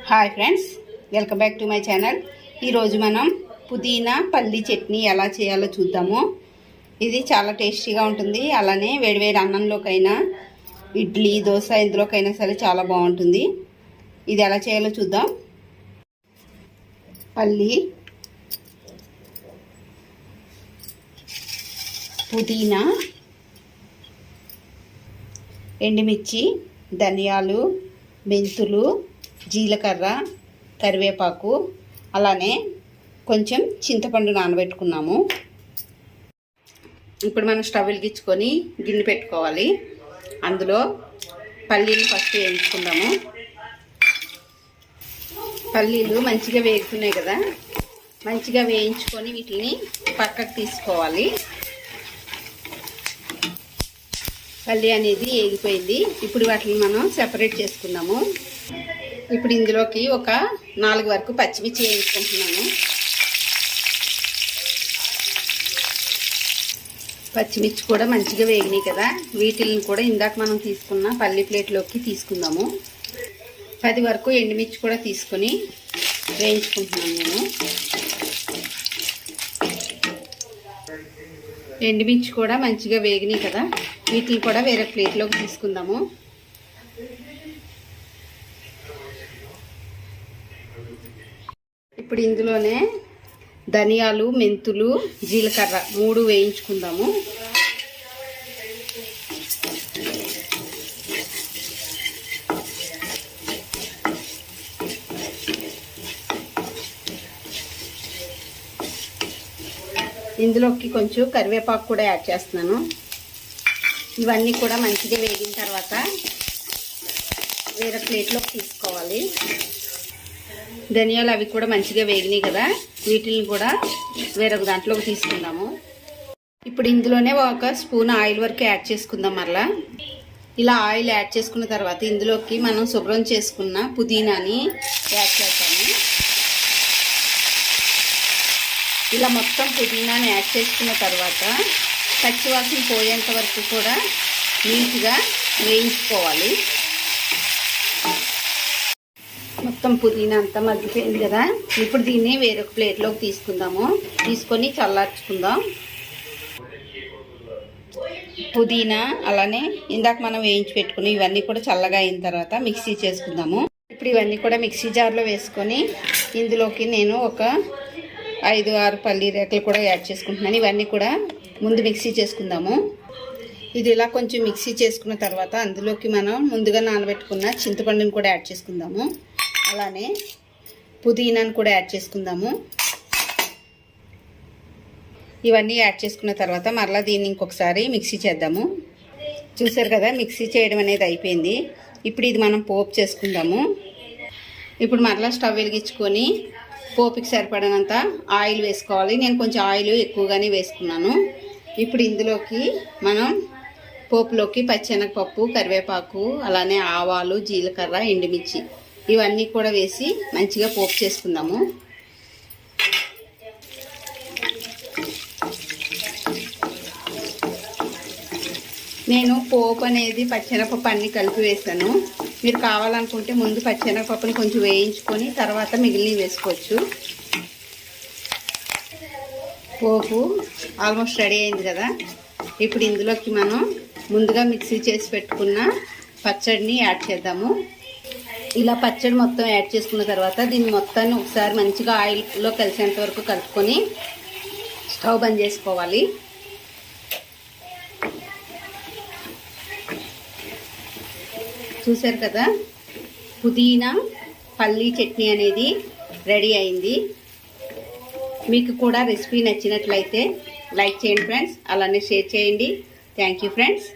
Hi friends, welcome back to my channel. ఈరోజు మనం పుదీనా పల్లి చట్నీ ఎలా చేయాలో చూద్దాము. ఇది చాలా టేస్టీగా ఉంటుంది. అలానే వేడివేడి అన్నంలోకైనా, ఇడ్లీ, దోశ ఇందులోకైనా సరే చాలా బాగుంటుంది. ఇది ఎలా చేయాలో చూద్దాం. పల్లి, పుదీనా, ఎండుమిర్చి, ధనియాలు, మెంతులు, జీలకర్ర, కరివేపాకు, అలానే కొంచెం చింతపండు నానబెట్టుకున్నాము. ఇప్పుడు మనం స్టవ్ వెలిగించుకొని గిన్నె పెట్టుకోవాలి. అందులో పల్లీలు ఫస్ట్ వేయించుకుందాము. పల్లీలు మంచిగా వేగుతున్నాయి కదా, మంచిగా వేయించుకొని వీటిని పక్కకు తీసుకోవాలి. పల్లి అనేది వేగిపోయింది. ఇప్పుడు వాటిని మనం సెపరేట్ చేసుకుందాము. ఇప్పుడు ఇందులోకి ఒక 4 వరకు పచ్చిమిర్చి వేయించుకుంటున్నాను. పచ్చిమిర్చి కూడా మంచిగా వేగినాయి కదా, వీటిని కూడా ఇందాక మనం తీసుకున్న పల్లి ప్లేట్లోకి తీసుకుందాము. 10 వరకు ఎండుమిర్చి కూడా తీసుకొని వేయించుకుంటున్నాను నేను. ఎండుమిర్చి కూడా మంచిగా వేగినాయి కదా, వీటిని కూడా వేరే ప్లేట్లోకి తీసుకుందాము. ఇప్పుడు ఇందులోనే ధనియాలు, మెంతులు, జీలకర్ర 3 వేయించుకుందాము. ఇందులోకి కొంచెం కరివేపాకు కూడా యాడ్ చేస్తున్నాను. ఇవన్నీ కూడా మంచిగా వేగిన తర్వాత వేరే ప్లేట్లోకి తీసుకోవాలి. ధనియాలు అవి కూడా మంచిగా వేగినాయి కదా, వీటిని కూడా వేరొక దాంట్లోకి తీసుకుందాము. ఇప్పుడు ఇందులోనే ఒక స్పూన్ ఆయిల్ వరకు యాడ్ చేసుకుందాం. మరలా ఇలా ఆయిల్ యాడ్ చేసుకున్న తర్వాత ఇందులోకి మనం శుభ్రం చేసుకున్న పుదీనాని యాడ్ చేద్దాము. ఇలా మొత్తం పుదీనాని యాడ్ చేసుకున్న తర్వాత పచ్చివాసన పోయేంత వరకు కూడా నీట్గా వేయించుకోవాలి. మొత్తం పుదీనా అంతా మగ్గిపోయింది కదా, ఇప్పుడు దీన్ని వేరొక ప్లేట్లోకి తీసుకుందాము. తీసుకొని చల్లార్చుకుందాం. పుదీనా అలానే ఇందాక మనం వేయించి పెట్టుకుని ఇవన్నీ కూడా చల్లగా అయిన తర్వాత మిక్సీ చేసుకుందాము. ఇప్పుడు ఇవన్నీ కూడా మిక్సీ జార్లో వేసుకొని ఇందులోకి నేను ఒక 5-6 పల్లి రేకులు కూడా యాడ్ చేసుకుంటున్నాను. ఇవన్నీ కూడా ముందు మిక్సీ చేసుకుందాము. ఇది ఇలా కొంచెం మిక్సీ చేసుకున్న తర్వాత అందులోకి మనం ముందుగా నానబెట్టుకున్న చింతపండుని కూడా యాడ్ చేసుకుందాము. అలానే పుదీనాను కూడా యాడ్ చేసుకుందాము. ఇవన్నీ యాడ్ చేసుకున్న తర్వాత మరలా దీన్ని ఇంకొకసారి మిక్సీ చేద్దాము. చూసారు కదా, మిక్సీ చేయడం అనేది అయిపోయింది. ఇప్పుడు ఇది మనం పోపు చేసుకుందాము. ఇప్పుడు మరలా స్టవ్ వెలిగించుకొని పోపుకి సరిపడినంత ఆయిల్ వేసుకోవాలి. నేను కొంచెం ఆయిల్ ఎక్కువగానే వేసుకున్నాను. ఇప్పుడు ఇందులోకి మనం పోపులోకి పచ్చెనగపప్పు, కరివేపాకు, అలానే ఆవాలు, జీలకర్ర, ఎండుమిర్చి ఇవన్నీ కూడా వేసి మంచిగా పోపు చేసుకుందాము. నేను పోపు అనేది పచ్చెనగపప్పు అన్నీ కలిపి వేసాను. మీరు కావాలనుకుంటే ముందు పచ్చెనగపప్పుని కొంచెం వేయించుకొని తర్వాత మిగిలినవి వేసుకోవచ్చు. పోపు ఆల్మోస్ట్ రెడీ అయింది కదా, ఇప్పుడు ఇందులోకి మనం ముందుగా మిక్సీ చేసి పెట్టుకున్న పచ్చడిని యాడ్ చేద్దాము. ఇలా పచ్చడి మొత్తం యాడ్ చేసుకున్న తర్వాత దీన్ని మొత్తాన్ని ఒకసారి మంచిగా ఆయిల్లో కలిసేంత వరకు కలుపుకొని స్టవ్ బంద్ చేసుకోవాలి. చూసారు కదా, పుదీనా పల్లీ చట్నీ అనేది రెడీ అయింది. మీకు కూడా రెసిపీ నచ్చినట్లయితే లైక్ చేయండి ఫ్రెండ్స్, అలానే షేర్ చేయండి. Thank you friends.